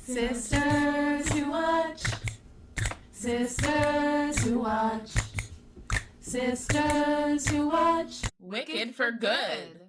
Sisters who watch. Sisters who watch. Sisters who watch. Wicked for Good.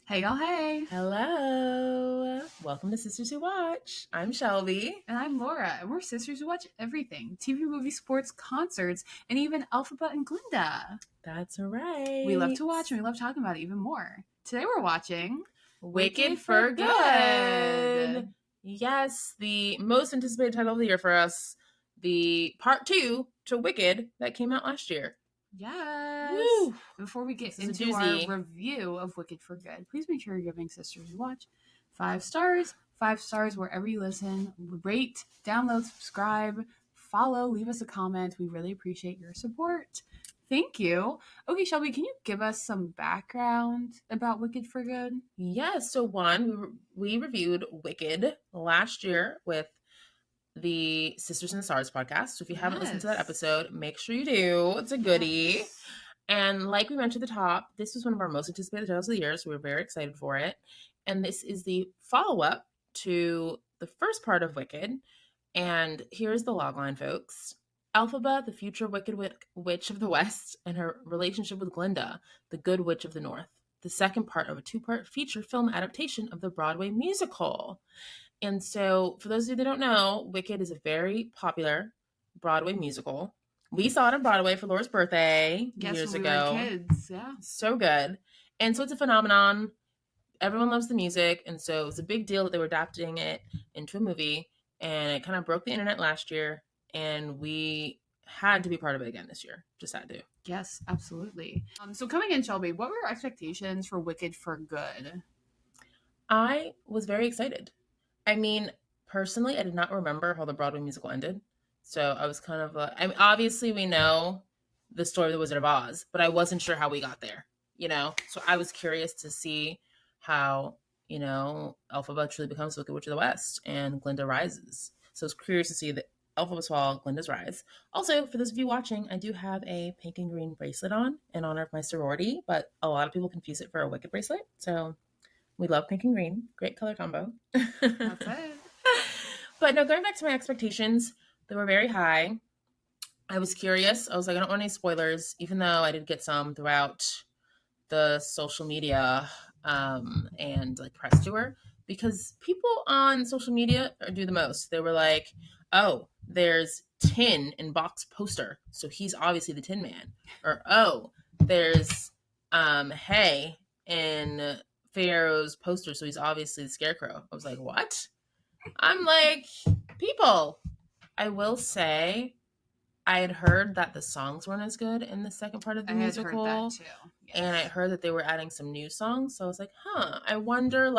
Hey, y'all, hey. Hello. Welcome to Sisters Who Watch. I'm Shelby. And I'm Laura, and we're sisters who watch everything. TV, movies, sports, concerts, and even Elphaba and Glinda. That's right. We love to watch, and we love talking about it even more. Today we're watching Wicked for Good. Yes, the most anticipated title of the year for us. The part 2 to Wicked that came out last year. Yes. Woo. Before we get into our review of Wicked for Good, please make sure you're giving Sisters Who Watch 5 stars. 5 stars wherever you listen. Rate, download, subscribe, follow, leave us a comment. We really appreciate your support. Thank you. Okay, Shelby, can you give us some background about Wicked for Good? Yes. So we reviewed Wicked last year with the Sisters in the Stars podcast. So if you haven't listened to that episode, make sure you do. It's a goodie. Yes. And like we mentioned at the top, this was one of our most anticipated titles of the year, so we're very excited for it. And this is the follow-up to the first part of Wicked. And here's the logline, folks. Elphaba, the future Wicked Witch of the West, and her relationship with Glinda, the Good Witch of the North. The second part of a 2-part feature film adaptation of the Broadway musical. And so, for those of you that don't know, Wicked is a very popular Broadway musical. We saw it on Broadway for Laura's birthday years ago. We were kids, yeah. So good. And so it's a phenomenon. Everyone loves the music, and so it was a big deal that they were adapting it into a movie, and it kind of broke the internet last year, and we had to be part of it again this year. Just had to. Yes, absolutely. So coming in, Shelby, what were your expectations for Wicked for Good? I was very excited. I mean, personally, I did not remember how the Broadway musical ended. So I was kind of obviously we know the story of the Wizard of Oz, but I wasn't sure how we got there, So I was curious to see how, Elphaba truly becomes Wicked Witch of the West and Glinda rises. So I was curious to see the Elphaba's fall, Glinda's rise. Also, for those of you watching, I do have a pink and green bracelet on in honor of my sorority, but a lot of people confuse it for a Wicked bracelet. So we love pink and green. Great color combo. That's it. But no, going back to my expectations, they were very high. I was curious. I was like, I don't want any spoilers, even though I did get some throughout the social media and like press tour, because people on social media do the most. They were like, oh, there's Tin in Box poster, so he's obviously the Tin Man. Or, oh, there's Hay in Fiyero's poster, so he's obviously the Scarecrow. I was like, what? I'm like, people. I will say, I had heard that the songs weren't as good in the second part of the musical. I had heard that too. Yes. And I heard that they were adding some new songs, so I was like, I wonder,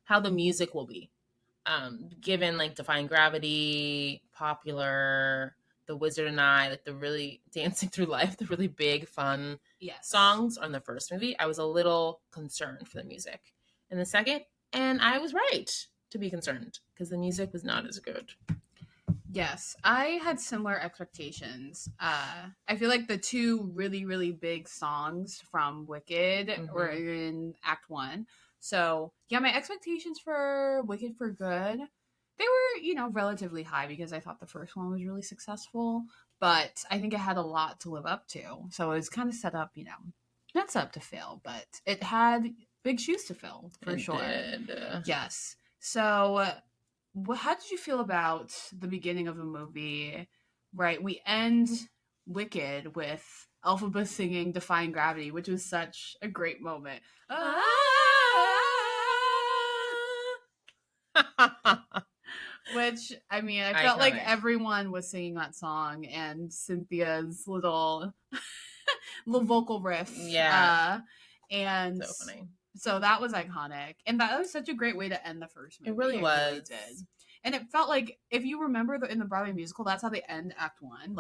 how the music will be. Given, Defying Gravity, Popular, The Wizard and I, the really Dancing Through Life, the really big, fun songs on the first movie, I was a little concerned for the music in the second, and I was right to be concerned, because the music was not as good. Yes, I had similar expectations. I feel like the 2 really, really big songs from Wicked were in Act 1. So, yeah, my expectations for Wicked for Good, they were, relatively high because I thought the first one was really successful. But I think it had a lot to live up to. So it was kind of set up, not set up to fail, but it had big shoes to fill, for sure. Did. Yes. So how did you feel about the beginning of the movie? Right, we end Wicked with Elphaba singing Defying Gravity, which was such a great moment. Which, I mean, I felt like everyone was singing that song, and Cynthia's little vocal riff. Yeah. And so funny. So that was iconic. And that was such a great way to end the first movie. It really was. Really did. And it felt like, if you remember in the Broadway musical, that's how they end Act 1.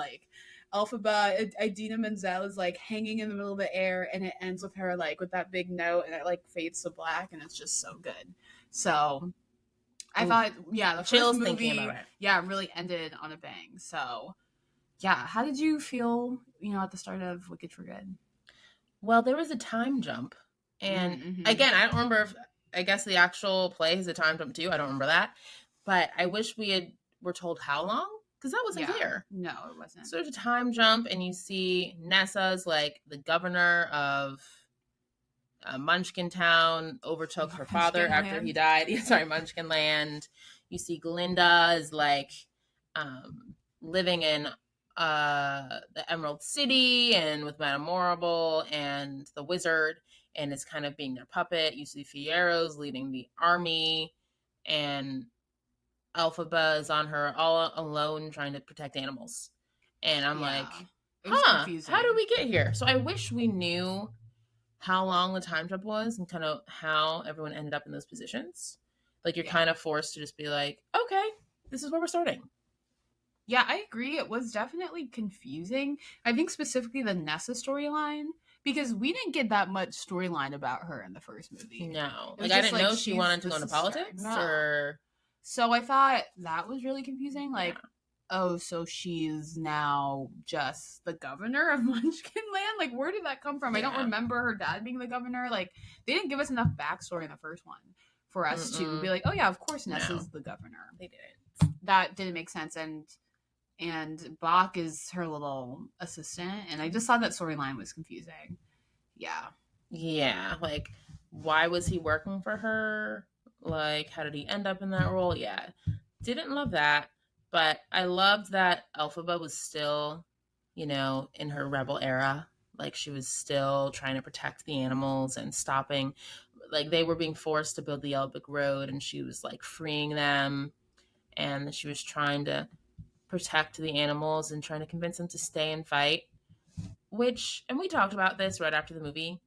Elphaba, Idina Menzel is, hanging in the middle of the air, and it ends with her, with that big note, and it, fades to black, and it's just so good. So I thought, the first movie, really ended on a bang. So, how did you feel, at the start of Wicked for Good? Well, there was a time jump. And again, I don't remember if, I guess the actual play is a time jump too. I don't remember that. but I wish were told how long, because that wasn't clear. No, it wasn't. So there's a time jump, and you see Nessa's like the governor of Munchkin Town overtook her father after he died. Sorry, Munchkin Land. You see Glinda is like living in the Emerald City and with Madame Morrible and the wizard, and is kind of being their puppet. You see Fiyero's leading the army, and Elphaba is on her all alone trying to protect animals. And I'm like, confusing. How did we get here? So I wish we knew how long the time jump was and kind of how everyone ended up in those positions. Like, you're kind of forced to just be like, okay, this is where we're starting. Yeah, I agree. It was definitely confusing. I think specifically the Nessa storyline, because we didn't get that much storyline about her in the first movie. No. Like, I didn't know she wanted to go into politics or... So I thought that was really confusing. Like, oh, so she's now just the governor of Munchkin Land? Like, where did that come from? I don't remember her dad being the governor. Like, they didn't give us enough backstory in the first one for us to be like, oh yeah, of course Nessa's the governor. They didn't. That didn't make sense. And Bach is her little assistant, and I just thought that storyline was confusing. Yeah, like, why was he working for her? Like, how did he end up in that role? Didn't love that, but I loved that Elphaba was still, in her rebel era. Like, she was still trying to protect the animals and stopping, like, they were being forced to build the Elbic Road, and she was like freeing them, and she was trying to protect the animals and trying to convince them to stay and fight, which, and we talked about this right after the movie,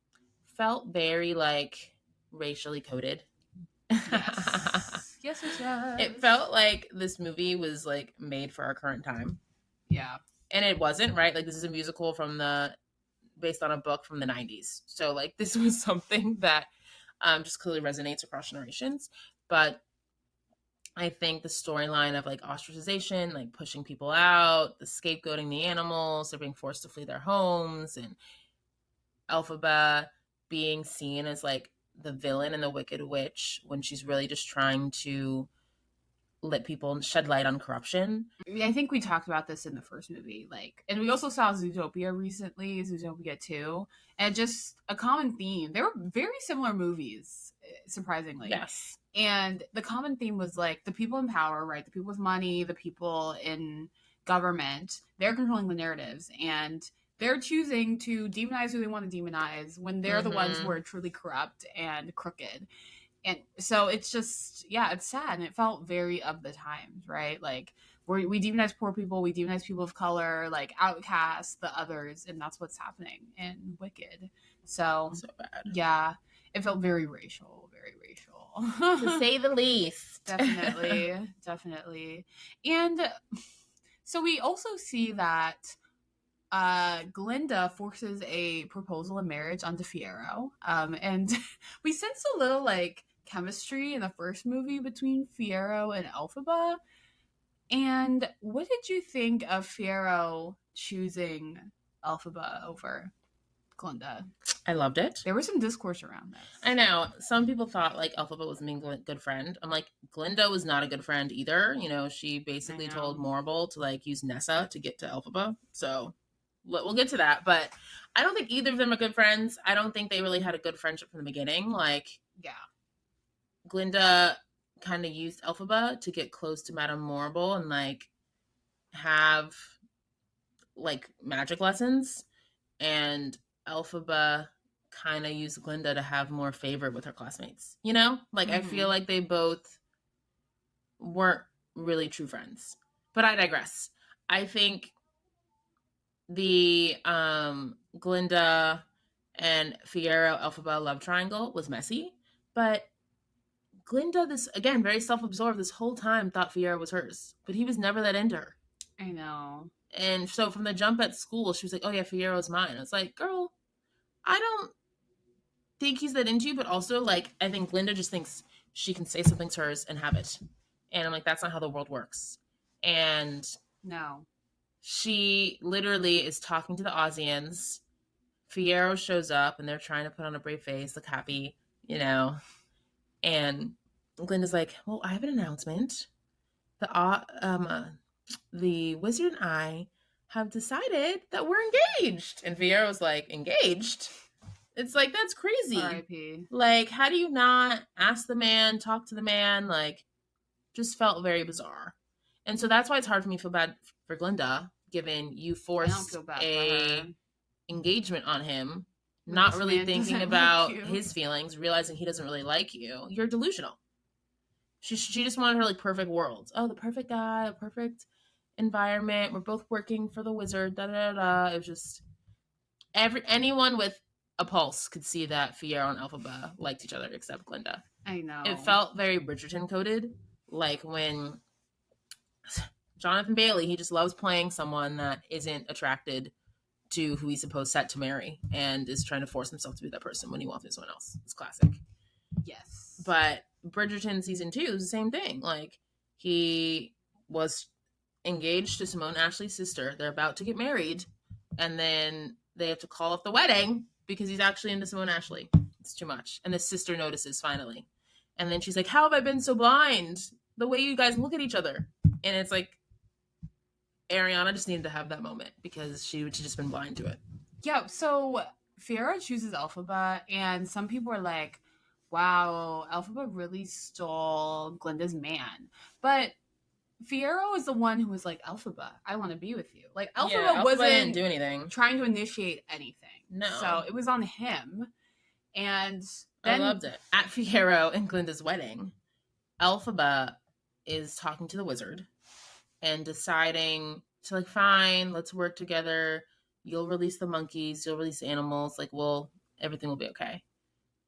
felt very like racially coded. Yes. It felt like this movie was like made for our current time. Yeah. And it wasn't, right? Like, this is a musical based on a book from the 90s. So like, this was something that just clearly resonates across generations. But I think the storyline of like ostracization, like pushing people out, the scapegoating the animals, they're being forced to flee their homes, and Elphaba being seen as like the villain and the Wicked Witch when she's really just trying to let people shed light on corruption. I think we talked about this in the first movie, like, and we also saw Zootopia recently, Zootopia 2, and just a common theme. They were very similar movies, surprisingly. Yes. And the common theme was like the people in power, right? The people with money, the people in government, they're controlling the narratives, and they're choosing to demonize who they want to demonize when they're the ones who are truly corrupt and crooked. And so it's just, it's sad. And it felt very of the times, right? Like, we demonize poor people, we demonize people of color, like outcasts, the others, and that's what's happening in Wicked. So bad. Yeah, it felt very racial, to say the least. Definitely. And so we also see that Glinda forces a proposal of marriage onto Fiyero. And we sense a little like chemistry in the first movie between Fiyero and Elphaba. And what did you think of Fiyero choosing Elphaba over Glinda? I loved it. There was some discourse around this. I know. Some people thought like Elphaba was being a good friend. I'm like, Glinda was not a good friend either. She basically told Morrible to like use Nessa to get to Elphaba. So we'll get to that. But I don't think either of them are good friends. I don't think they really had a good friendship from the beginning. Like, Glinda kind of used Elphaba to get close to Madame Morrible and like have like magic lessons, and Elphaba kind of used Glinda to have more favor with her classmates. I feel like they both weren't really true friends. But I digress. I think the Glinda and Fiyero Elphaba love triangle was messy, but Glinda, this again very self-absorbed this whole time, thought Fiyero was hers, but he was never that into her. I know. And so from the jump at school, she was like, oh yeah, Fiyero's mine. I was like, girl, I don't think he's that into you, but also like I think Glinda just thinks she can say something's hers and have it. And I'm like, that's not how the world works. And no. She literally is talking to the Aussians. Fiyero shows up and they're trying to put on a brave face, look happy, And Glinda's like, well, I have an announcement. the wizard and I have decided that we're engaged. And Fiyero's like, engaged? It's like, that's crazy. R.I.P. Like, how do you not ask the man, talk to the man? Like, just felt very bizarre. And so that's why it's hard for me to feel bad for Glinda, given you forced a engagement on him, not really thinking about his feelings, realizing he doesn't really like you. You're delusional. She just wanted her like perfect world. Oh, the perfect guy, a perfect environment. We're both working for the wizard. Da da da. It was just anyone with a pulse could see that Fiyero and Elphaba liked each other, except Glinda. I know. It felt very Bridgerton coded, like when Jonathan Bailey, he just loves playing someone that isn't attracted to who he's supposed set to marry and is trying to force himself to be that person when he wants to be someone else. It's classic. Yes. But Bridgerton season 2 is the same thing. Like, he was engaged to Simone Ashley's sister. They're about to get married, and then they have to call off the wedding because he's actually into Simone Ashley. It's too much. And the sister notices finally. And then she's like, how have I been so blind? The way you guys look at each other. And it's like, Ariana just needed to have that moment because she'd just been blind to it. Yeah, so Fiyero chooses Elphaba, and some people are like, wow, Elphaba really stole Glinda's man. But Fiyero is the one who was like, Elphaba, I want to be with you. Like, Elphaba wasn't do anything, trying to initiate anything. No. So it was on him. And then, I loved it. At Fiyero and Glinda's wedding, Elphaba is talking to the wizard and deciding to, like, fine, let's work together. You'll release the monkeys. You'll release the animals. Like, everything will be okay.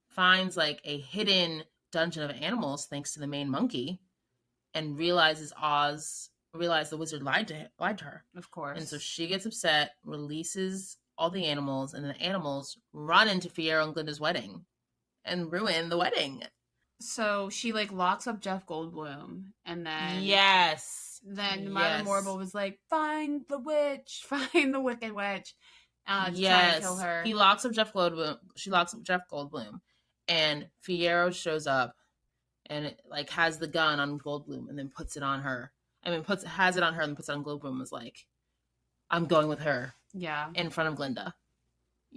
Finds, like, a hidden dungeon of animals thanks to the main monkey and realizes the wizard lied to her. Of course. And so she gets upset, releases all the animals, and the animals run into Fiyero and Glinda's wedding and ruin the wedding. So she, like, locks up Jeff Goldblum, and then... Yes. Then Myla Morrible was like, find the witch, find the wicked witch. To try to kill her. He locks up Jeff Goldblum. She locks up Jeff Goldblum. And Fiyero shows up and it, like, has the gun on Goldblum and then puts it on her. Has it on her and puts it on Goldblum and was like, I'm going with her. Yeah. In front of Glinda.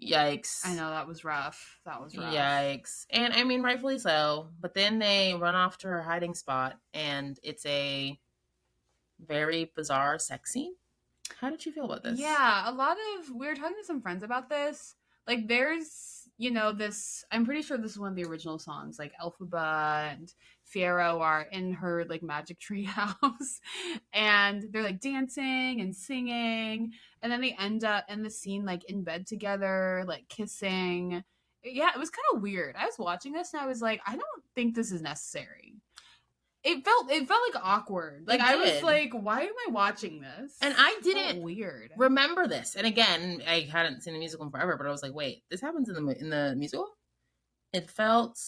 Yikes. I know, that was rough. Yikes. And I mean, rightfully so. But then they run off to her hiding spot and it's a very bizarre sex scene. How did you feel about this? Yeah, we were talking to some friends about this. Like, there's, this, I'm pretty sure this is one of the original songs. Like, Elphaba and Fiyero are in her, like, magic tree house. And they're, like, dancing and singing. And then they end up in the scene, like, in bed together, like, kissing. Yeah, it was kind of weird. I was watching this and I was like, I don't think this is necessary. It felt like awkward. Like, I was like, why am I watching this? And I didn't weird remember this. And again, I hadn't seen the musical in forever, but I was like, wait, this happens in the musical? It felt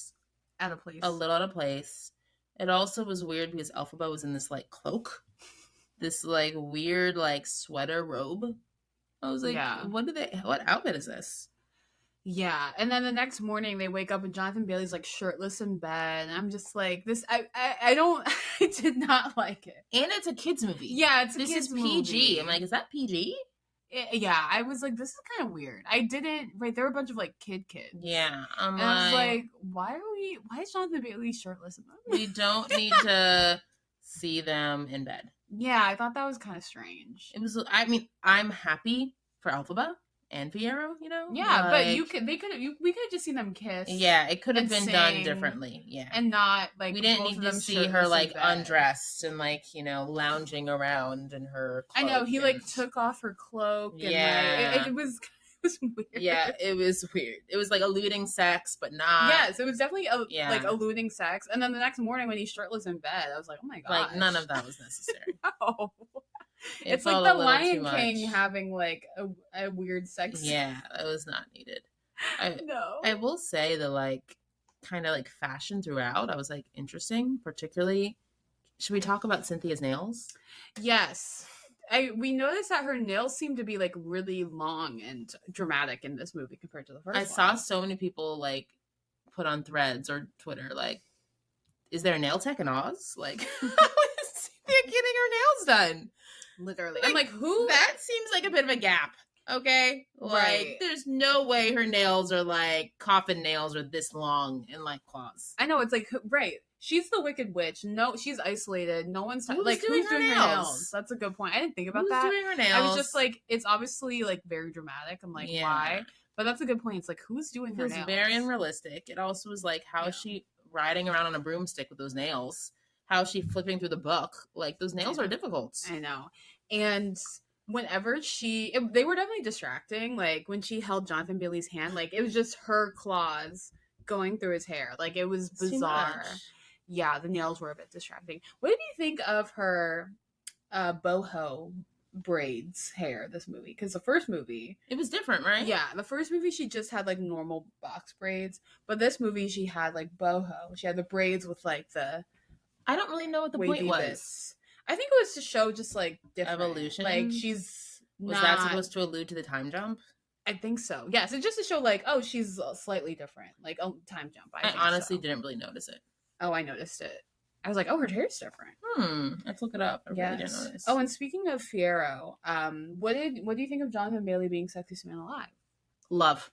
out of place. A little out of place. It also was weird because Elphaba was in this, like, cloak. This, like, weird, like, sweater robe. I was like, what outfit is this? Yeah, and then the next morning they wake up and Jonathan Bailey's, like, shirtless in bed, and I'm just like, this, I did not like it. And it's a kid's movie. Yeah, it's a kid's kid's movie. This is PG. movie. I'm like, is that PG? Yeah, I was like, this is kind of weird. There were a bunch of, like, kids. Yeah, I was like, why is Jonathan Bailey shirtless in bed? We don't need to see them in bed. Yeah, I thought that was kind of strange. It was, I mean, I'm happy for Elphaba and Fiyero, Yeah, like, but we could have just seen them kiss. Yeah, it could have been done differently. Yeah, and not, like, we didn't need to see her, like, undressed and, like, lounging around in her cloak. I know, he like took off her cloak. And, like, it was weird. Yeah, it was weird. It was like alluding sex, but not. Yes, it was definitely like alluding sex. And then the next morning when he's shirtless in bed, I was like, oh my god, like, none of that was necessary. No. It's like the Lion King having, like, a weird sex scene. Yeah, it was not needed. No. I will say the, like, kind of, like, fashion throughout, I was like, interesting, particularly. Should we talk about Cynthia's nails? Yes. We noticed that her nails seem to be, like, really long and dramatic in this movie compared to the first one. I saw so many people, like, put on Threads or Twitter, like, is there a nail tech in Oz? Like, getting her nails done. Literally. Like, I'm like, who? That seems like a bit of a gap. Okay? Like, Right. there's no way her nails are like coffin nails are this long and like claws. I know, it's like, right. She's the Wicked Witch. No, she's isolated. No one's Who's like, doing who's her doing her nails? nails? That's a good point. I didn't think about Who's that. doing her nails? I was just like, it's obviously like very dramatic. I'm like, why? But that's a good point. It's like, who's doing her nails? It was very unrealistic. It also was like, how is she riding around on a broomstick with those nails? How is she flipping through the book? Like, those nails are difficult. I know. And whenever they were definitely distracting. Like, when she held Jonathan Bailey's hand, like, it was just her claws going through his hair. Like, it was bizarre. Yeah, the nails were a bit distracting. What did you think of her boho braids hair this movie? Because the first movie, it was different, right? Yeah, the first movie she just had like normal box braids, but this movie she had like boho. She had the braids with like the I don't really know what the point was. Bits. I think it was to show just like different evolution. Like she's was that supposed to allude to the time jump? I think so. Yes, it's just to show like, oh, she's slightly different, like a time jump. I honestly didn't really notice it. Oh, I noticed it. I was like, oh, her hair's different. Let's look it up. I really didn't notice. Oh, and speaking of Fiyero, what do you think of Jonathan Bailey being Sexiest Man Alive? Love.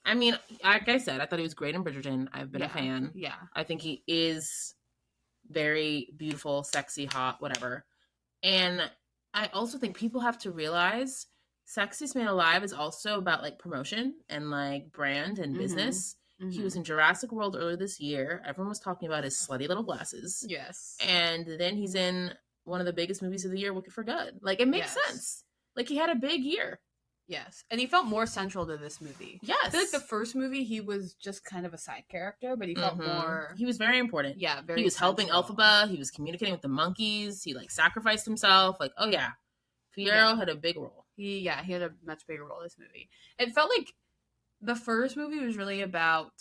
I mean, like I said, I thought he was great in Bridgerton. I've been a fan. Yeah. I think he is very beautiful, sexy, hot, whatever. And I also think people have to realize Sexiest Man Alive is also about like promotion and like brand and business. Mm-hmm. He was in Jurassic World earlier this year. Everyone was talking about his slutty little glasses. Yes. And then he's in one of the biggest movies of the year, Wicked for Good. Like, it makes sense. Like, he had a big year. Yes. And he felt more central to this movie. Yes. I feel like the first movie, he was just kind of a side character, but he felt more... He was very important. Yeah, very He was central. helping Elphaba. He was communicating with the monkeys. He, like, sacrificed himself. Like, oh, yeah. Fiyero had a big role. He had a much bigger role in this movie. It felt like the first movie was really about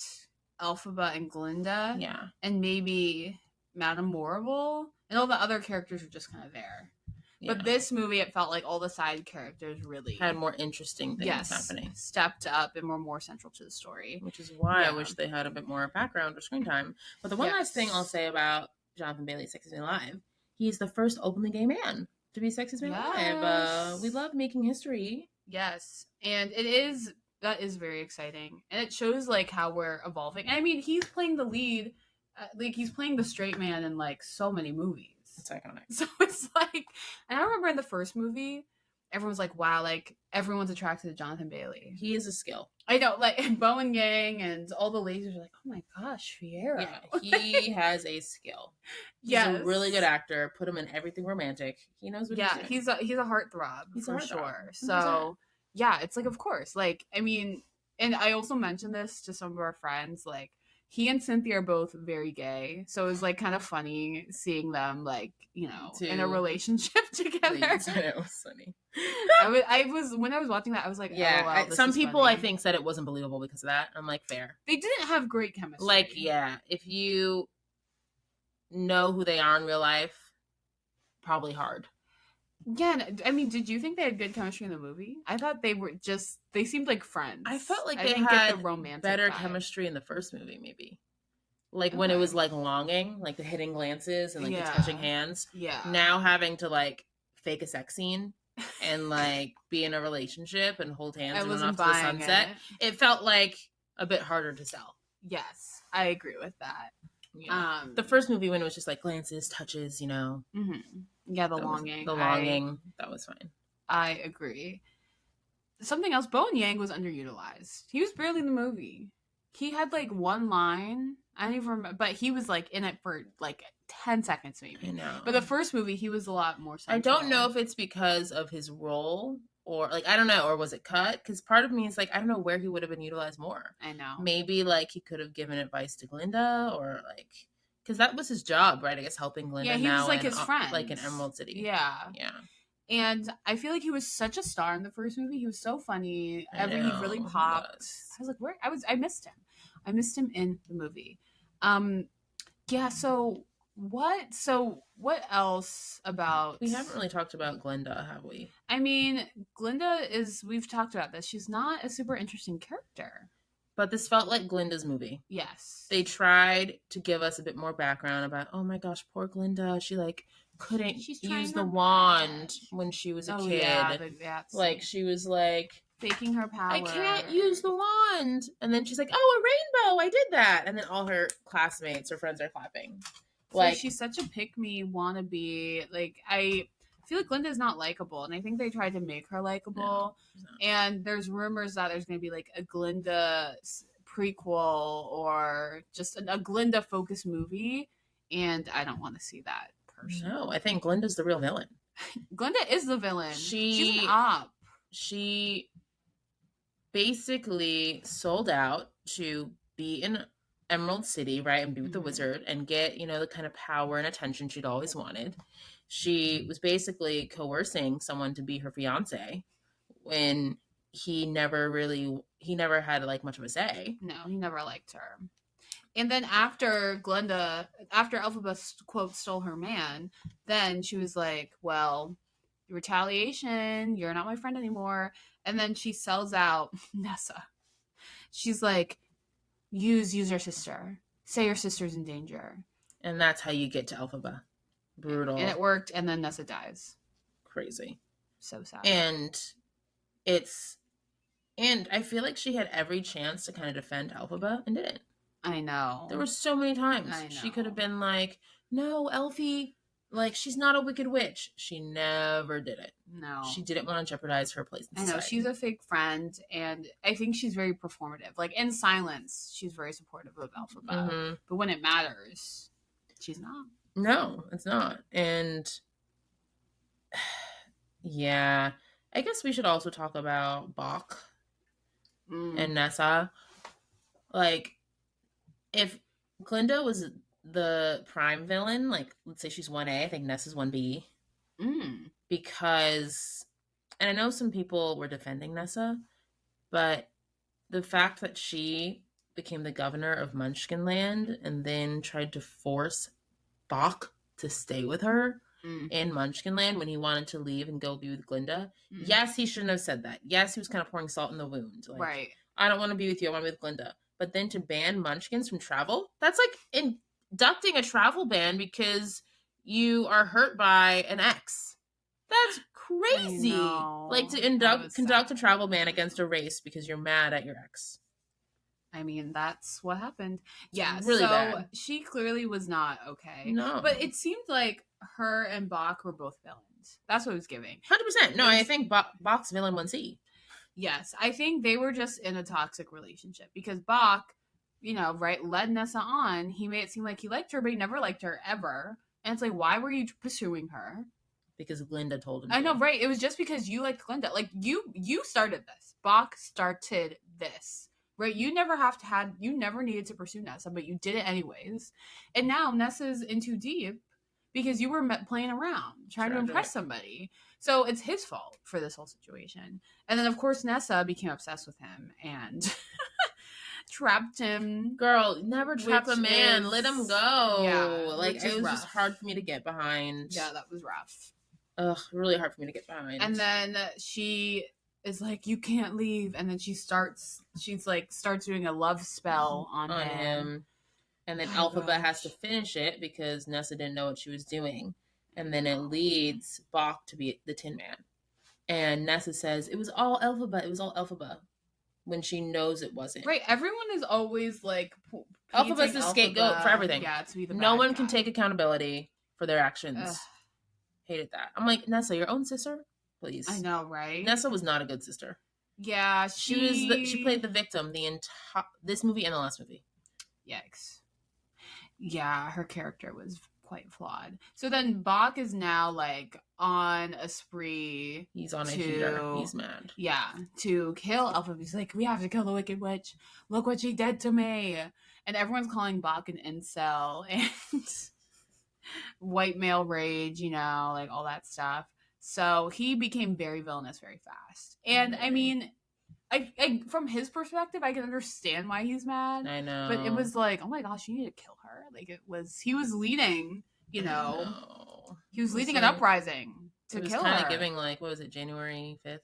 Elphaba and Glinda. Yeah. And maybe Madame Morrible. And all the other characters were just kind of there. Yeah. But this movie, it felt like all the side characters really had more interesting things happening. Stepped up and were more central to the story. Which is why I wish they had a bit more background or screen time. But the one last thing I'll say about Jonathan Bailey's Sexiest Man Alive, he's the first openly gay man to be Sexiest Man Alive. We love making history. Yes. And that is very exciting. And it shows like how we're evolving. I mean, he's playing the lead, like he's playing the straight man in like so many movies. It's iconic. So it's like, and I remember in the first movie, everyone's like, wow, like everyone's attracted to Jonathan Bailey. He is a skill. I know, like Bowen Yang and all the ladies are like, oh my gosh, Fiyero. Yeah, he has a skill. He's a really good actor. Put him in everything romantic. He knows what he's doing. He's a heartthrob. He's for a heartthrob. Sure. So yeah, it's like, of course, like, I mean, and I also mentioned this to some of our friends, like, he and Cynthia are both very gay, so it was like kind of funny seeing them like, you know, in a relationship together. It was funny. I was when I was watching that, I was like, yeah. Oh, wow, some people funny. I think said it wasn't believable because of that. I'm like, fair. They didn't have great chemistry. Like, yeah, if you know who they are in real life, probably hard. Yeah, I mean, did you think they had good chemistry in the movie? I thought they seemed like friends. I felt like they had better chemistry in the first movie, maybe. Like when it was like longing, like the hitting glances and like the touching hands. Yeah. Now having to like fake a sex scene and like be in a relationship and hold hands and run off to the sunset. It felt like a bit harder to sell. Yes, I agree with that. Yeah. The first movie when it was just like glances, touches, you know. Mm-hmm. Yeah, the longing. That was fine. I agree. Something else, Bowen Yang was underutilized. He was barely in the movie. He had like one line. I don't even remember, but he was like in it for like 10 seconds maybe. I know. But the first movie, he was a lot more central. I don't know if it's because of his role or like, I don't know, or was it cut? Because part of me is like, I don't know where he would have been utilized more. I know. Maybe like he could have given advice to Glinda or like... Because that was his job, right? I guess helping Glinda. Yeah, he was like his friend. Like in Emerald City. Yeah. Yeah. And I feel like he was such a star in the first movie. He was so funny. He really popped. I was like, where? I missed him. I missed him in the movie. Yeah, so what else about... We haven't really talked about Glinda, have we? I mean, Glinda we've talked about this. She's not a super interesting character. But this felt like Glinda's movie. Yes. They tried to give us a bit more background about, oh my gosh, poor Glinda. She like couldn't She's trying use her the wand best. when she was a Oh, kid. yeah, that's like she was like faking her power. I can't use the wand. And then she's like, oh, a rainbow, I did that. And then all her classmates or friends are clapping. Like she's such a pick-me wannabe. Like I feel like Glinda's not likable, and I think they tried to make her likable. No. And there's rumors that there's going to be like a Glinda prequel or just a Glinda focused movie, and I don't want to see that personally. No, I think Glinda's the real villain. Glinda is the villain. She's an op. She basically sold out to be in Emerald City, right, and be with the wizard and get, the kind of power and attention she'd always wanted. She was basically coercing someone to be her fiance when he never had like much of a say. No, he never liked her. And then after Elphaba, quote, stole her man, then she was like, well, retaliation, you're not my friend anymore. And then she sells out Nessa. She's like, use your sister. Say your sister's in danger. And that's how you get to Elphaba. Brutal. And it worked, and then Nessa dies. Crazy. So sad. And I feel like she had every chance to kind of defend Elphaba and didn't. I know. There were so many times. She could have been like, no, Elfie, like, she's not a wicked witch. She never did it. No. She didn't want to jeopardize her place in society. I know. She's a fake friend, and I think she's very performative. Like, in silence, she's very supportive of Elphaba. Mm-hmm. But when it matters, she's not. No, it's not. And, yeah. I guess we should also talk about Bach and Nessa. Like, if Glinda was the prime villain, like, let's say she's 1A, I think Nessa's 1B. Because, and I know some people were defending Nessa, but the fact that she became the governor of Munchkinland and then tried to force Bach to stay with her in Munchkinland when he wanted to leave and go be with Glinda. Yes, he shouldn't have said that. Yes, he was kind of pouring salt in the wound. Like, right. I don't want to be with you. I want to be with Glinda. But then to ban Munchkins from travel, that's like inducting a travel ban because you are hurt by an ex. That's crazy. Like to conduct a travel ban against a race because you're mad at your ex. I mean, that's what happened. Yeah, really so bad. She clearly was not okay. No. But it seemed like her and Bach were both villains. That's what it was giving. 100%. No, I think Bach's villain 1C. Yes, I think they were just in a toxic relationship because Bach, led Nessa on. He made it seem like he liked her, but he never liked her ever. And it's like, why were you pursuing her? Because Glinda told him. I know, right? It was just because you liked Glinda. Like, you started this. Bach started this. Right? You never needed to pursue Nessa, but you did it anyways. And now Nessa's in too deep because you were playing around, trying to impress somebody. So it's his fault for this whole situation. And then, of course, Nessa became obsessed with him and trapped him. Girl, never trap a man. Let him go. Yeah, like, it was just hard for me to get behind. Yeah, that was rough. Ugh, really hard for me to get behind. And then she is like, you can't leave. And then she starts doing a love spell on him. And then Elphaba has to finish it because Nessa didn't know what she was doing. And then it leads Bach to be the Tin Man. And Nessa says, it was all Elphaba. When she knows it wasn't. Right, everyone is always like... Elphaba's the scapegoat for everything. Yeah, to be the no one guy. can take accountability for their actions. Ugh. Hated that. I'm like, Nessa, your own sister? Please. I know, right? Nessa was not a good sister. Yeah, she played the victim this movie and the last movie. Yikes. Yeah, her character was quite flawed. So then Bach is now like on a spree. He's on a heater. He's mad. Yeah, to kill Elphaba. He's like, we have to kill the Wicked Witch. Look what she did to me. And everyone's calling Bach an incel and white male rage, like all that stuff. So he became very villainous very fast. And I mean, I from his perspective, I can understand why he's mad. I know. But it was like, oh my gosh, you need to kill her. Like he was leading, he was leading an uprising to kill her. It was kind of giving like, what was it, January 5th?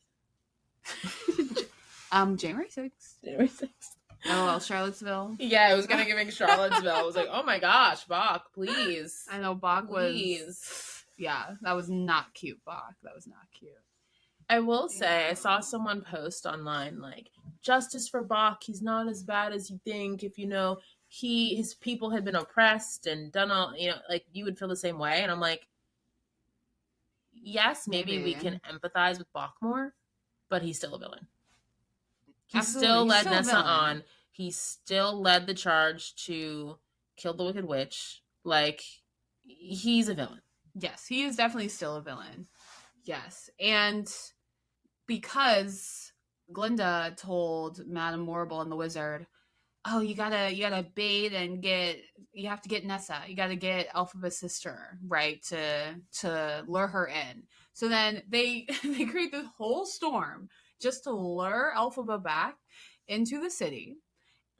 January 6th. January 6th. Oh, well, Charlottesville. Yeah, it was kind of giving Charlottesville. I was like, oh my gosh, Bach, please. I know Bach was Yeah, that was not cute, Bach. That was not cute. I will say, I saw someone post online, like, justice for Bach. He's not as bad as you think. If you know, his people had been oppressed and done all, like, you would feel the same way. And I'm like, yes, maybe we can empathize with Bach more, but he's still a villain. He still led Nessa on. He still led the charge to kill the Wicked Witch. Like, he's a villain. Yes, he is definitely still a villain. Yes, and because Glinda told Madame Morrible and the Wizard, "Oh, you gotta bait and you have to get Nessa. You gotta get Elphaba's sister, right, to lure her in." So then they they create this whole storm just to lure Elphaba back into the city,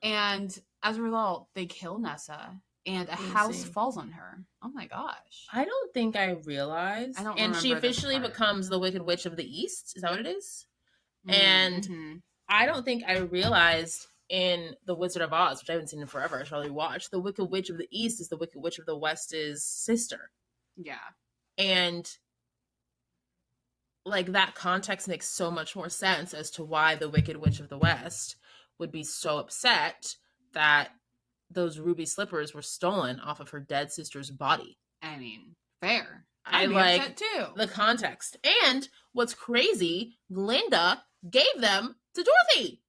and as a result, they kill Nessa. And a house falls on her. Oh my gosh. I don't think I realized. And she officially becomes the Wicked Witch of the East. Is that what it is? And I don't think I realized in The Wizard of Oz, which I haven't seen in forever, I should probably watch, the Wicked Witch of the East is the Wicked Witch of the West's sister. Yeah. And like that context makes so much more sense as to why the Wicked Witch of the West would be so upset that those ruby slippers were stolen off of her dead sister's body. I mean, fair. I like too. The context. And what's crazy, Glinda gave them to Dorothy.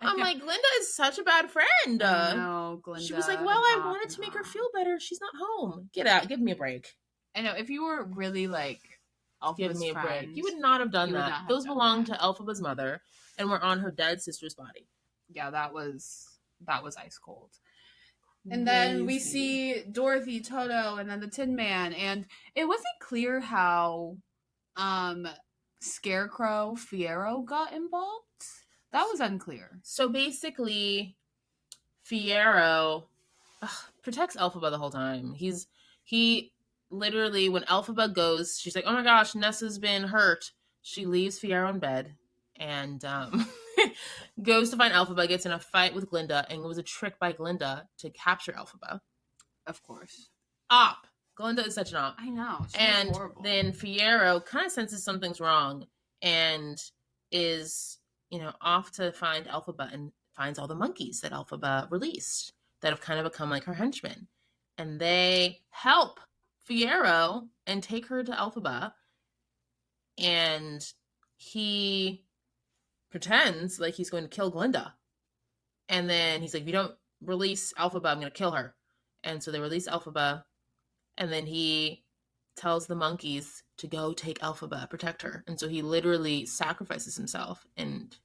I'm like, Glinda is such a bad friend. No, Glinda. She was like, well, I wanted to make her feel better. She's not home. Get out. Give me a break. I know. If you were really like Elphaba's give me friend, a break. You would not have done that. Those belonged to Elphaba's mother and were on her dead sister's body. Yeah, that was ice cold. And then we see Dorothy, Toto, and then the Tin Man, and it wasn't clear how Scarecrow Fiyero got involved. That was unclear. So basically, Fiyero protects Elphaba the whole time. He literally, when Elphaba goes, she's like, oh my gosh, Nessa's been hurt. She leaves Fiyero in bed and goes to find Elphaba, gets in a fight with Glinda, and it was a trick by Glinda to capture Elphaba. Of course. Op. Glinda is such an op. I know. And horrible. Then Fiyero kind of senses something's wrong and is, off to find Elphaba and finds all the monkeys that Elphaba released that have kind of become like her henchmen. And they help Fiyero and take her to Elphaba. And he pretends like he's going to kill Glinda. And then he's like, if you don't release Elphaba, I'm going to kill her. And so they release Elphaba. And then he tells the monkeys to go take Elphaba, protect her. And so he literally sacrifices himself and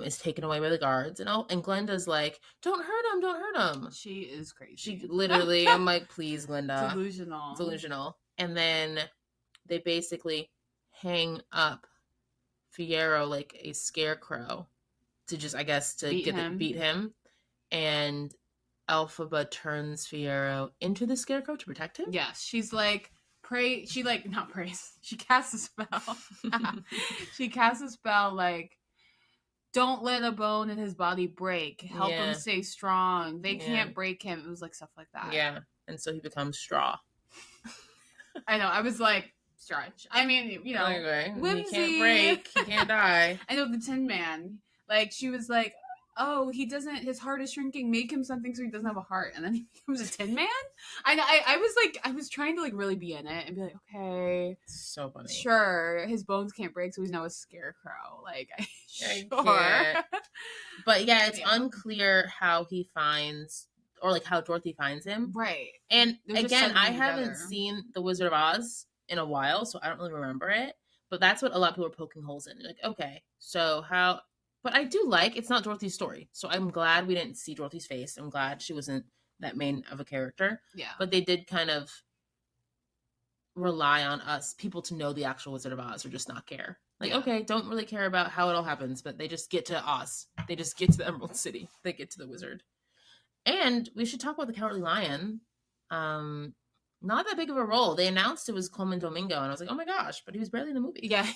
is taken away by the guards. And Glinda's like, don't hurt him. She is crazy. She literally, I'm like, please, Glinda. Delusional. And then they basically hang up Fiyero like a scarecrow to just, I guess, to beat him. And Elphaba turns Fiyero into the scarecrow to protect him. Yes, she's like, not praise. She casts a spell. She casts a spell like, don't let a bone in his body break. Help him stay strong. They can't break him. It was like stuff like that. Yeah, and so he becomes straw. I know. I was like, stretch. I mean, whimsy. He can't break. He can't die. I know the Tin Man. Like, she was like, oh, his heart is shrinking. Make him something so he doesn't have a heart. And then he becomes a Tin Man? I was trying to, like, really be in it and be like, okay. So funny. Sure. His bones can't break, so he's now a scarecrow. Like, sure. But, yeah, it's unclear how he finds, or, like, how Dorothy finds him. Right. And, again, I haven't seen The Wizard of Oz in a while, so I don't really remember it. But that's what a lot of people are poking holes in. They're like, okay, so how... But I do like, it's not Dorothy's story. So I'm glad we didn't see Dorothy's face. I'm glad she wasn't that main of a character. Yeah. But they did kind of rely on us, people, to know the actual Wizard of Oz or just not care. Like, okay, don't really care about how it all happens, but they just get to Oz. They just get to the Emerald City. They get to the wizard. And we should talk about the Cowardly Lion. Not that big of a role. They announced it was Coleman Domingo, and I was like, oh my gosh, but he was barely in the movie. Yeah,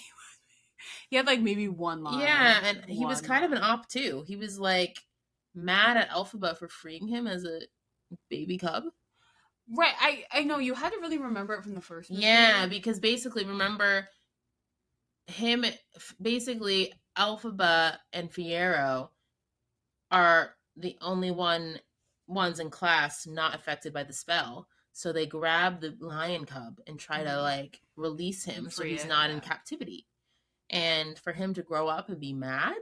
he had like maybe one line. Yeah, and he was kind of an op too. He was like mad at Elphaba for freeing him as a baby cub. Right, I know you had to really remember it from the first movie. Yeah, because basically, remember him, basically, Elphaba and Fiyero are the only ones in class not affected by the spell. So they grab the lion cub and try to like release him so he's not in captivity. And for him to grow up and be mad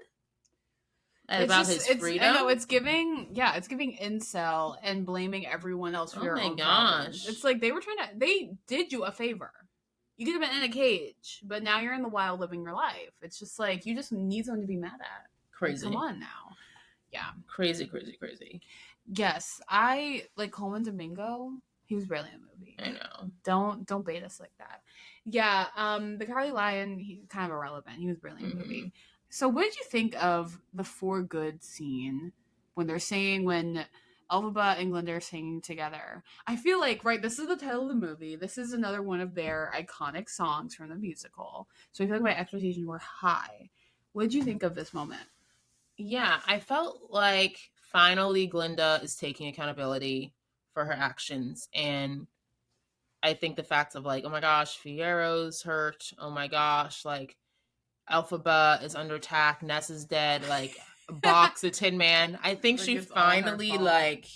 about his freedom. I know it's giving incel and blaming everyone else for your own problems. It's like they did you a favor. You could have been in a cage, but now you're in the wild living your life. It's just like you just need someone to be mad at. Crazy. Like, come on now. Yeah. Crazy. Yes. I like Coleman Domingo. He was barely in the movie. I know. Don't bait us like that. Yeah, the Cowardly Lion, he's kind of irrelevant. He was barely in the movie. So what did you think of the For Good scene when Elphaba and Glinda are singing together? I feel like, right, this is the title of the movie. This is another one of their iconic songs from the musical. So I feel like my expectations were high. What did you think of this moment? Yeah, I felt like finally Glinda is taking accountability for her actions. And I think the fact of like, oh my gosh, Fiyero's hurt. Oh my gosh, like Elphaba is under attack. Ness is dead. Like Box, the Tin Man. I think she finally like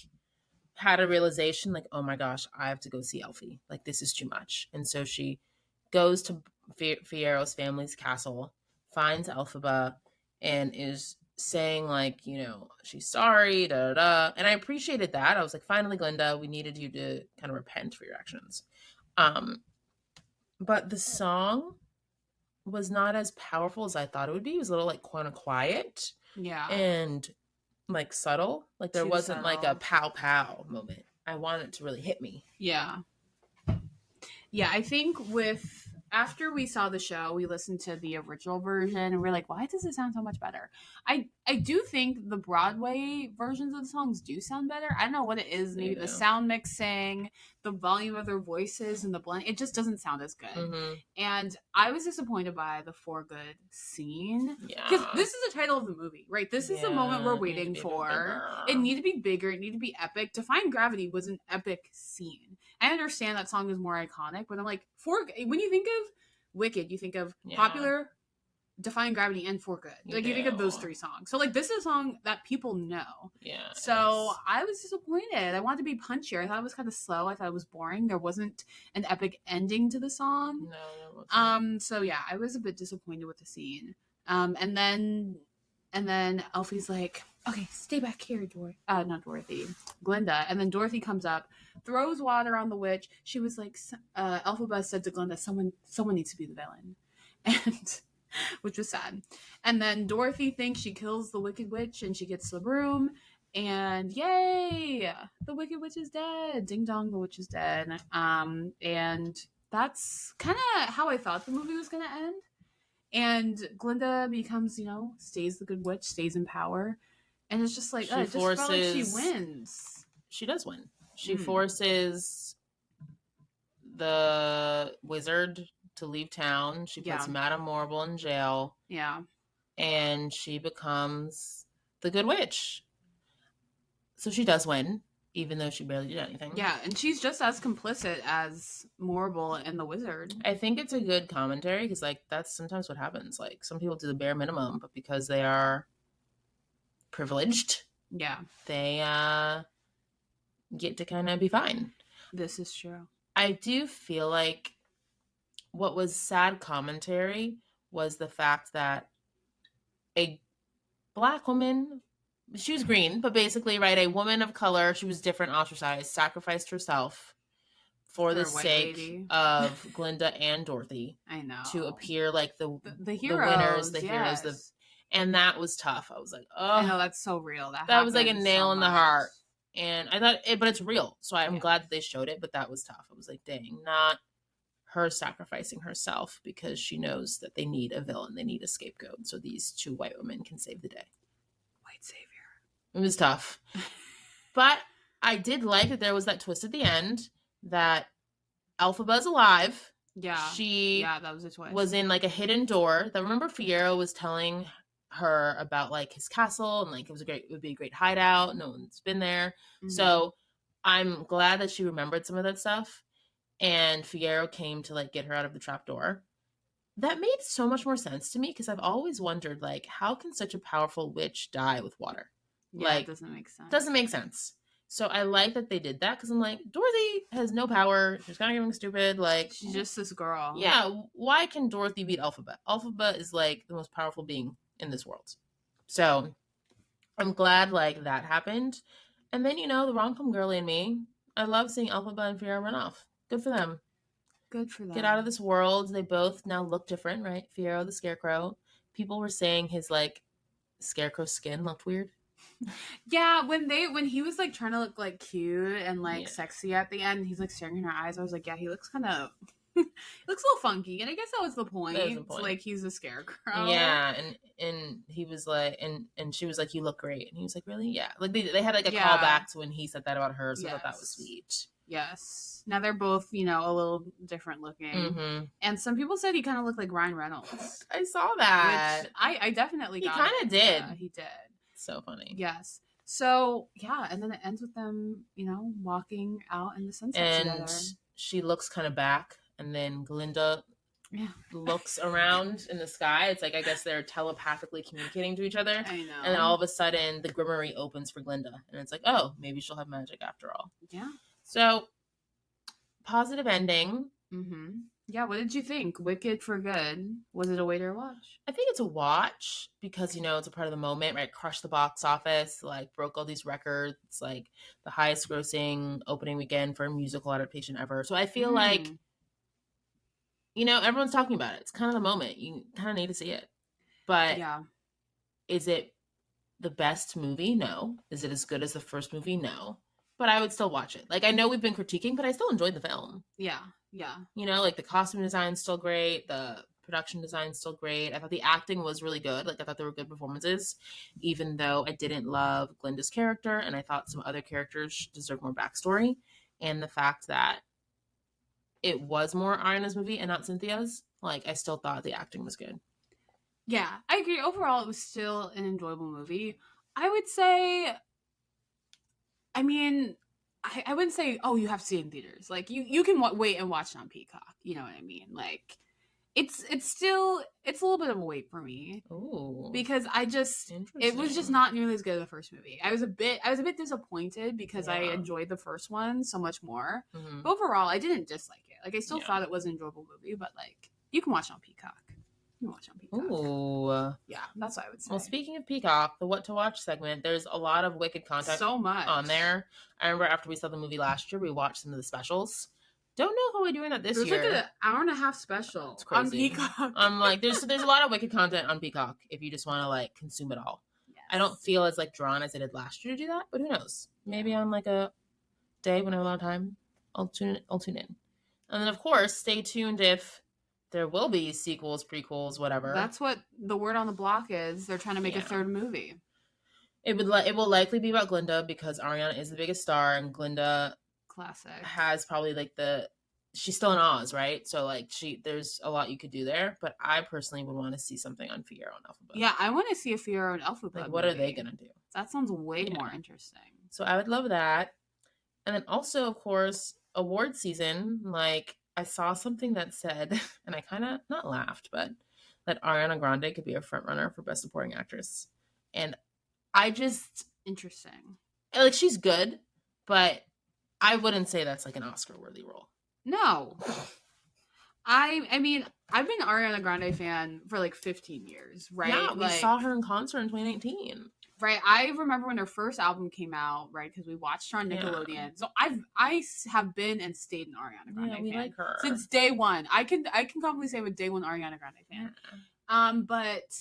had a realization like, oh my gosh, I have to go see Elfie. Like this is too much. And so she goes to Fiyero's family's castle, finds Elphaba, and is saying like, you know, she's sorry, da da da. And I appreciated that. I was like, finally, Glinda, we needed you to kind of repent for your actions. But the song was not as powerful as I thought it would be. It was a little like kind of quiet. Yeah. And like subtle. Like there wasn't like a pow pow moment. I wanted it to really hit me. Yeah. Yeah, I think after we saw the show, we listened to the original version and we're like, why does it sound so much better? I do think the Broadway versions of the songs do sound better. I don't know what it is. Maybe the sound mixing, the volume of their voices, and the blend. It just doesn't sound as good. And I was disappointed by the For Good scene. Because this is the title of the movie, right? This is the moment we're waiting for. It needed to be bigger. It needed to be epic. Defying Gravity was an epic scene. I understand that song is more iconic, but I'm like, when you think of Wicked, you think of popular, Defying Gravity, and For Good. Like you think of those three songs. So like this is a song that people know. Yeah. So I was disappointed. I wanted to be punchier. I thought it was kind of slow. I thought it was boring. There wasn't an epic ending to the song. No, there wasn't. So yeah, I was a bit disappointed with the scene. And then Elfie's like, okay, stay back here, not Dorothy, Glinda. And then Dorothy comes up, throws water on the witch. She was like, Elphaba said to Glinda, someone needs to be the villain. And which was sad. And then Dorothy thinks she kills the Wicked Witch and she gets the broom. And yay! The Wicked Witch is dead. Ding dong, the witch is dead. And that's kind of how I thought the movie was going to end. And Glinda becomes, stays the good witch, stays in power. And it's just like, it just felt like she wins. She does win. She forces the wizard to leave town. She puts Madame Morrible in jail. Yeah. And she becomes the good witch. So she does win, even though she barely did anything. Yeah, and she's just as complicit as Morrible and the wizard. I think it's a good commentary because, like, that's sometimes what happens. Like, some people do the bare minimum, but because they are privileged, they get to kind of be fine. This is true. I do feel like what was sad commentary was the fact that a Black woman, she was green, but basically, right, a woman of color, she was different, ostracized, sacrificed herself for the sake of Glinda and Dorothy. I know. To appear like the heroes, the heroes, and that was tough. I was like, oh. I know, that's so real. That was like a nail in the heart. And I thought, but it's real. So I'm glad that they showed it, but that was tough. I was like, dang, not her sacrificing herself because she knows that they need a villain. They need a scapegoat. So these two white women can save the day. White savior. It was tough. But I did like that there was that twist at the end that Elphaba's alive. Yeah. That was a twist. Was in like a hidden door. That remember Fiyero was telling her about like his castle and like it would be a great hideout. No one's been there. Mm-hmm. So I'm glad that she remembered some of that stuff, and Fiyero came to like get her out of the trap door. That made so much more sense to me because I've always wondered, like, how can such a powerful witch die with water? Yeah, Like, it doesn't make sense. Doesn't make sense. So I like that they did that because I'm like, Dorothy has no power. She's kind of getting stupid. Like, She's just this girl. Yeah, why can Dorothy beat Elphaba? Elphaba is like the most powerful being in this world. So I'm glad like that happened. And then, the rom-com girly in me, I love seeing Elphaba and Fiyero run off. Good for them. Good for them. Get out of this world. They both now look different, right? Fiyero, the scarecrow. People were saying his like scarecrow skin looked weird. Yeah, when he was like trying to look like cute and like sexy at the end, he's like staring in her eyes. I was like, yeah, he looks kind of he looks a little funky, and I guess that was the point. Like he's a scarecrow. Yeah, and he was like, and she was like, "You look great," and he was like, "Really?" Yeah, like they had like a callback to when he said that about her, so I thought that was sweet. Yes. Now they're both, a little different looking. Mm-hmm. And some people said he kind of looked like Ryan Reynolds. I saw that. Which I definitely got. He kind of did. Yeah, he did. So funny. Yes. So, yeah, and then it ends with them, walking out in the sunset together. And she looks kind of back, and then Glinda looks around in the sky. It's like, I guess they're telepathically communicating to each other. I know. And then all of a sudden, the Grimoire opens for Glinda. And it's like, oh, maybe she'll have magic after all. Yeah. So, positive ending. Mm-hmm. Yeah, what did you think? Wicked for good. Was it a wait or a watch? I think it's a watch because, it's a part of the moment, right? Crushed the box office, like broke all these records, like the highest grossing opening weekend for a musical adaptation ever. So I feel like, everyone's talking about it. It's kind of the moment. You kind of need to see it. But is it the best movie? No. Is it as good as the first movie? No. But I would still watch it. Like, I know we've been critiquing, but I still enjoyed the film. Yeah. Yeah. Like the costume design's still great. The production design's still great. I thought the acting was really good. Like, I thought there were good performances, even though I didn't love Glinda's character, and I thought some other characters deserved more backstory. And the fact that it was more Ariana's movie and not Cynthia's, like, I still thought the acting was good. Yeah, I agree. Overall, it was still an enjoyable movie. I would say, I mean, I wouldn't say, oh, you have to see it in theaters. Like, you can wait and watch it on Peacock. You know what I mean? Like, it's a little bit of a wait for me. Ooh. Because it was just not nearly as good as the first movie. I was a bit disappointed because I enjoyed the first one so much more. Mm-hmm. But overall, I didn't dislike it. Like, I still thought it was an enjoyable movie, but like, you can watch it on Peacock. Ooh. Yeah, that's what I would say. Well, speaking of Peacock, the What to Watch segment, there's a lot of Wicked content so much on there. I remember after we saw the movie last year, we watched some of the specials. Don't know how we're doing that this year. There's like an hour and a half special on Peacock. I'm like, there's a lot of Wicked content on Peacock if you just want to like consume it all. Yes. I don't feel as like drawn as I did last year to do that, but who knows? Maybe on like a day when I have a lot of time, I'll tune in. And then of course, stay tuned if there will be sequels, prequels, whatever. That's what the word on the block is. They're trying to make a third movie. It will likely be about Glinda because Ariana is the biggest star, and Glinda classic has probably like she's still in Oz, right? So like there's a lot you could do there. But I personally would want to see something on Fiyero and Elphaba. Yeah, I want to see a Fiyero and Elphaba. Like, what are they gonna do? That sounds way more interesting. So I would love that. And then also, of course, award season. Like, I saw something that said, and I kind of not laughed, but that Ariana Grande could be a front runner for Best Supporting Actress. And I just interesting. Like, she's good, but I wouldn't say that's like an Oscar-worthy role. No. I mean, I've been an Ariana Grande fan for like 15 years, right? Yeah, we saw her in concert in 2019. Right, I remember when her first album came out, right? Because we watched her on Nickelodeon. Yeah. So I have been and stayed an Ariana Grande fan like her since day one. I can confidently say I'm a day one Ariana Grande fan. Yeah. But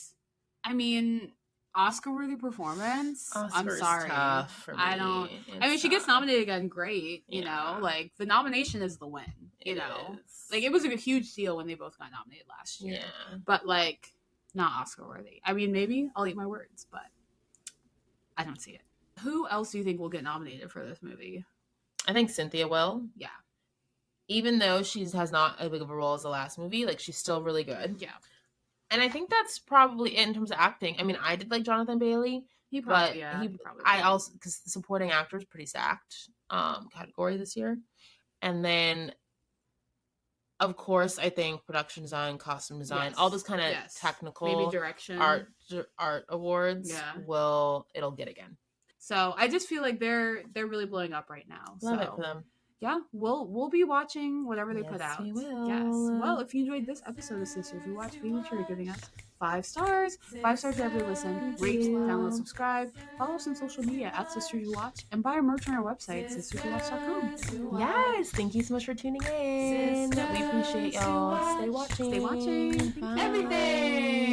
I mean, Oscar-worthy performance. I'm sorry, tough for me. I don't. I mean, she gets nominated again. Great, you know, like the nomination is the win. You know, like it was a huge deal when they both got nominated last year. Yeah, but like not Oscar-worthy. I mean, maybe I'll eat my words, but I don't see it. Who else do you think will get nominated for this movie? I think Cynthia will. Yeah. Even though she has not as big of a role as the last movie, like she's still really good. Yeah. And I think that's probably it in terms of acting. I mean, I did like Jonathan Bailey. He probably, I also, because the supporting actor is pretty stacked. category this year. And then, of course, I think production design, costume design, all those kind of technical, maybe direction, art awards it'll get again. So I just feel like they're really blowing up right now. Love it for them. Yeah, we'll be watching whatever they put out. We will. Yes. Well, if you enjoyed this episode of Sisters Who Watch, be sure you're giving us 5 stars. 5 stars wherever you listen. Rate, download, subscribe. Follow us on social media at Sisters Who Watch, and buy our merch on our website, sisterswhowatch.com. Yes, thank you so much for tuning in. We appreciate y'all. Stay watching. Stay watching. Everything.